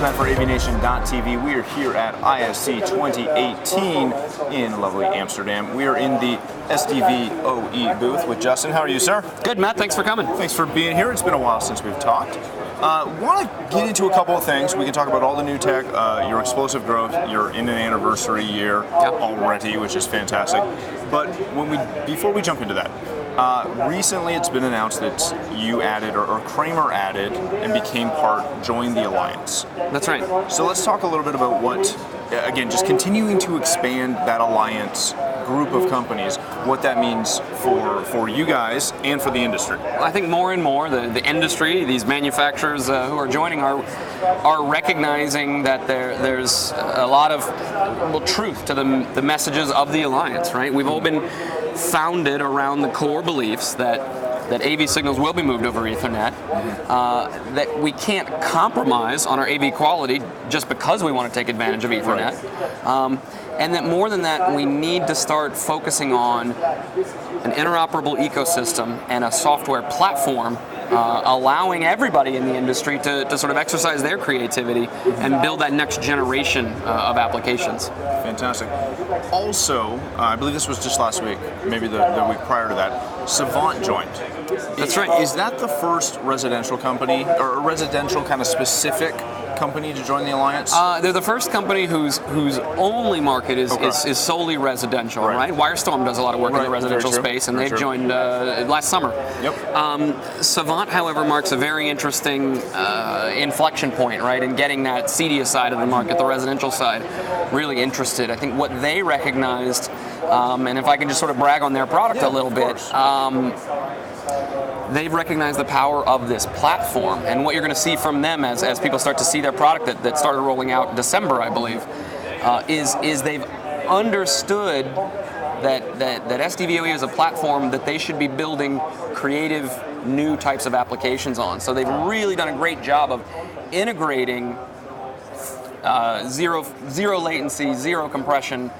Matt for AVNation.tv. We are here at ISE 2018 in lovely Amsterdam. We are in the SDVoE booth with Justin. How are you, sir? Good, Matt. Thanks for coming. Thanks for being here. It's been a while since we've talked. Want to get into a couple of things. We can talk about all the new tech, your explosive growth. You're in an anniversary year already, which is fantastic. But before we jump into that, recently it's been announced that you added, or Kramer added, and joined the Alliance. That's right. So let's talk a little bit about just continuing to expand that Alliance group of companies, what that means for you guys and for the industry. I think more and more the industry, these manufacturers who are joining are recognizing that there's a lot of truth to the messages of the Alliance, right? We've all been founded around the core beliefs that AV signals will be moved over Ethernet, that we can't compromise on our AV quality just because we want to take advantage of Ethernet, and that more than that, we need to start focusing on an interoperable ecosystem and a software platform allowing everybody in the industry to sort of exercise their creativity and build that next generation of applications. Fantastic. Also, I believe this was just last week, maybe the week prior to that, Savant joined. That's right. Is that the first residential company, or a residential kind of specific company to join the Alliance? They're the first company whose only market is solely residential, right? Wirestorm does a lot of work in the residential space, and they've joined last summer. Yep. Savant, however, marks a very interesting inflection point, right, in getting that CEDIA side of the market, the residential side, really interested. I think what they recognized, and if I can just sort of brag on their product a little bit, they've recognized the power of this platform, and what you're going to see from them as people start to see their product that started rolling out in December, I believe, is they've understood that SDVoE is a platform that they should be building creative new types of applications on. So they've really done a great job of integrating zero latency, zero compression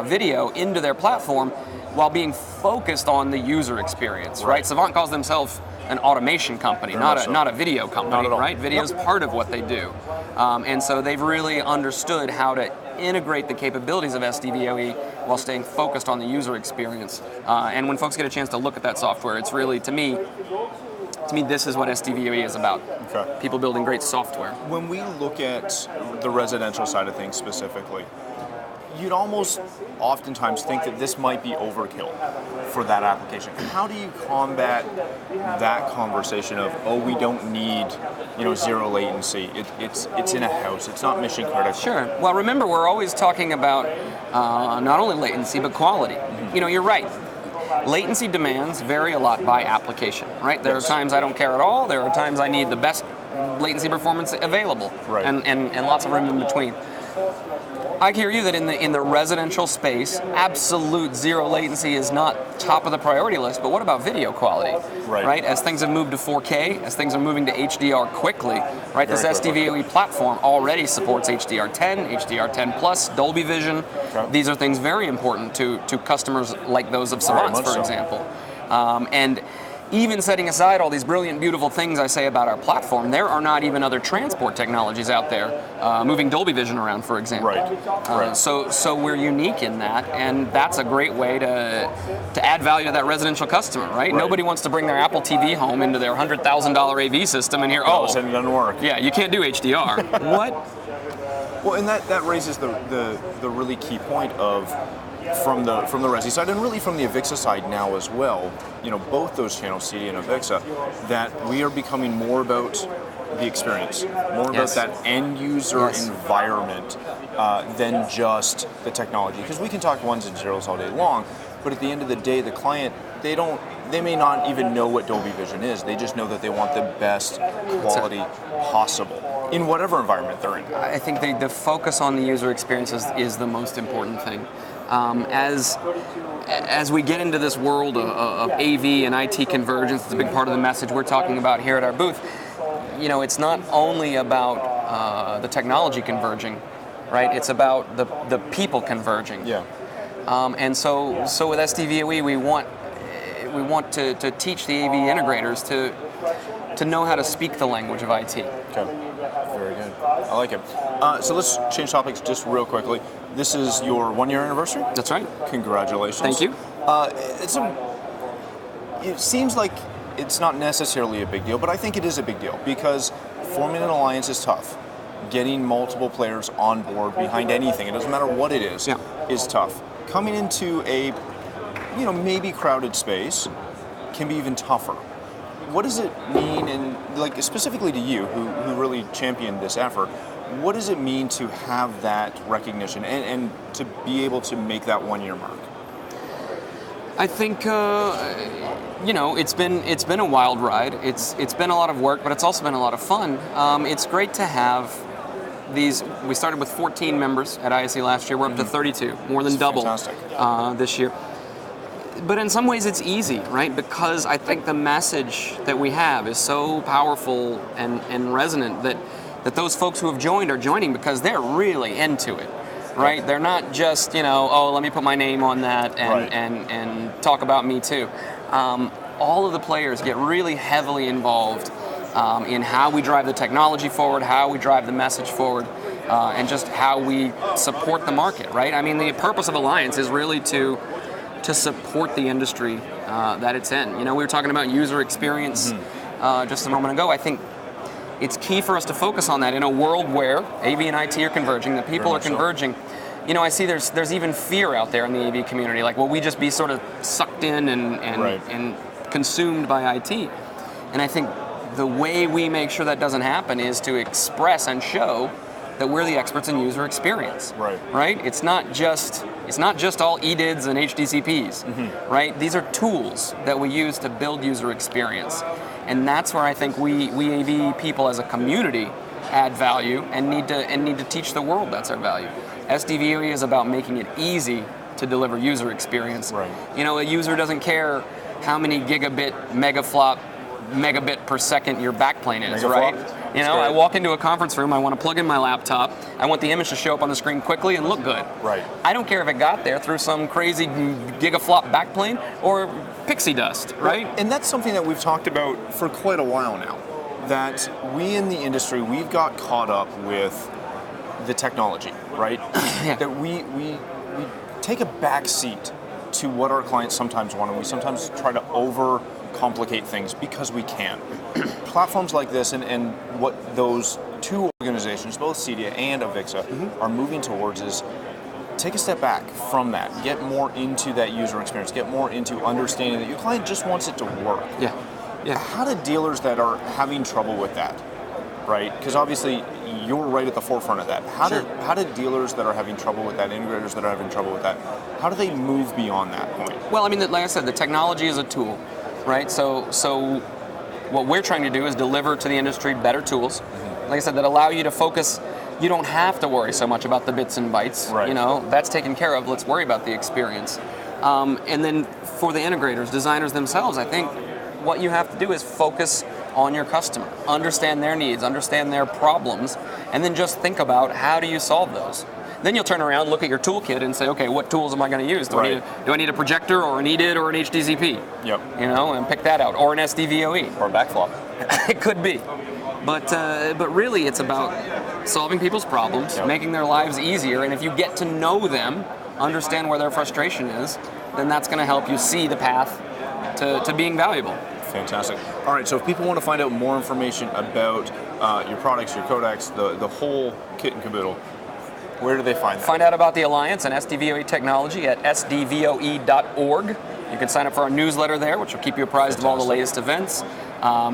video into their platform, while being focused on the user experience, right? Savant calls themselves an automation company, not a video company, right? Video is part of what they do. And so they've really understood how to integrate the capabilities of SDVoE while staying focused on the user experience. And when folks get a chance to look at that software, it's really, to me, this is what SDVoE is about. Okay. People building great software. When we look at the residential side of things specifically, you'd almost oftentimes think that this might be overkill for that application. How do you combat that conversation of, we don't need, zero latency. It's in a house. It's not mission critical. Sure. Well, remember, we're always talking about not only latency but quality. You're right. Latency demands vary a lot by application, right? There are times I don't care at all. There are times I need the best latency performance available, and lots of room in between. I hear you that in the residential space, absolute zero latency is not top of the priority list, but what about video quality? Right? As things have moved to 4K, as things are moving to HDR quickly, right? This SDVoE platform already supports HDR10, HDR10 Plus, Dolby Vision. Okay. These are things very important to customers like those of Savant, for example. And even setting aside all these brilliant, beautiful things I say about our platform, there are not even other transport technologies out there moving Dolby Vision around, for example. So we're unique in that, and that's a great way to add value to that residential customer, right? Nobody wants to bring their Apple TV home into their $100,000 AV system and hear, and it doesn't work. Yeah, you can't do HDR. What? Well, and that raises the really key point of, from the Resi side, and really from the Avixa side now as well, both those channels, CD and Avixa, that we are becoming more about the experience, more about that end user environment than just the technology. Because we can talk ones and zeros all day long, but at the end of the day, the client, they may not even know what Dolby Vision is. They just know that they want the best quality possible in whatever environment they're in. I think the focus on the user experience is the most important thing. As we get into this world of AV and IT convergence, it's a big part of the message we're talking about here at our booth. It's not only about the technology converging, right? It's about the people converging. Yeah. And so with SDVoE, we want to teach the AV integrators to know how to speak the language of IT. Okay. Very good. I like it. So let's change topics just real quickly. This is your 1-year anniversary? That's right. Congratulations. Thank you. It seems like it's not necessarily a big deal, but I think it is a big deal because forming an alliance is tough. Getting multiple players on board behind anything, it doesn't matter what it is tough. Coming into a, maybe crowded space can be even tougher. What does it mean, and like specifically to you, who really championed this effort, what does it mean to have that recognition and to be able to make that 1-year mark? I think it's been a wild ride. It's been a lot of work, but it's also been a lot of fun. It's great to have these. We started with 14 members at ISE last year. We're up to 32, more than double this year. But in some ways, it's easy, right? Because I think the message that we have is so powerful and resonant that those folks who have joined are joining because they're really into it. Right? They're not just, let me put my name on that and talk about me too. All of the players get really heavily involved in how we drive the technology forward, how we drive the message forward, and just how we support the market, right? I mean, the purpose of Alliance is really to support the industry that it's in. We were talking about user experience just a moment ago. I think it's key for us to focus on that in a world where AV and IT are converging, that people are converging. I see there's even fear out there in the AV community, like, will we just be sort of sucked in and consumed by IT? And I think the way we make sure that doesn't happen is to express and show that we're the experts in user experience. Right? It's not just all EDIDs and HDCPs, right? These are tools that we use to build user experience. And that's where I think we AV people as a community add value and need to teach the world that's our value. SDVoE is about making it easy to deliver user experience. A user doesn't care how many gigabit, megaflop, megabit per second your backplane is, right? I walk into a conference room, I want to plug in my laptop, I want the image to show up on the screen quickly and look good. I don't care if it got there through some crazy gigaflop backplane or pixie dust, right? And that's something that we've talked about for quite a while now, that we in the industry, we've got caught up with the technology, right? That we take a back seat to what our clients sometimes want, and we sometimes try to overcomplicate things because we can. Platforms like this and what those two organizations, both CEDIA and AVIXA, are moving towards is take a step back from that, get more into that user experience, get more into understanding that your client just wants it to work. How do dealers that are having trouble with that, right? Because obviously you're right at the forefront of that. How do dealers that are having trouble with that, integrators that are having trouble with that, how do they move beyond that point? Well, I mean, like I said, the technology is a tool, right? So what we're trying to do is deliver to the industry better tools, like I said, that allow you to focus. You don't have to worry so much about the bits and bytes. That's taken care of. Let's worry about the experience. And then for the integrators, designers themselves, I think what you have to do is focus on your customer, understand their needs, understand their problems, and then just think about how do you solve those. Then you'll turn around, look at your toolkit, and say, okay, what tools am I going to use? Do I need a projector or an EDID or an HDCP? And pick that out, or an SDVoE. Or a backflop. It could be. But really, it's about solving people's problems, making their lives easier, and if you get to know them, understand where their frustration is, then that's going to help you see the path to being valuable. Fantastic. All right, so if people want to find out more information about your products, your codecs, the whole kit and caboodle, where do they find that? Find out about the Alliance and SDVoE technology at sdvoe.org. You can sign up for our newsletter there, which will keep you apprised of all the latest events.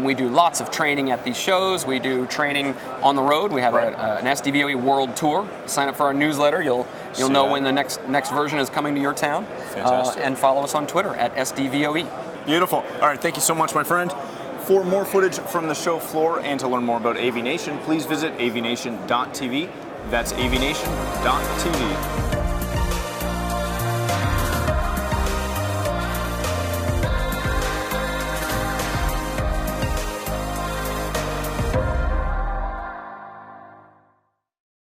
We do lots of training at these shows. We do training on the road. We have an SDVoE World Tour. Sign up for our newsletter. You'll know when the next version is coming to your town. Fantastic. And follow us on Twitter at SDVoE. Beautiful. All right, thank you so much, my friend. For more footage from the show floor and to learn more about AVNation, please visit avnation.tv. That's avnation.tv.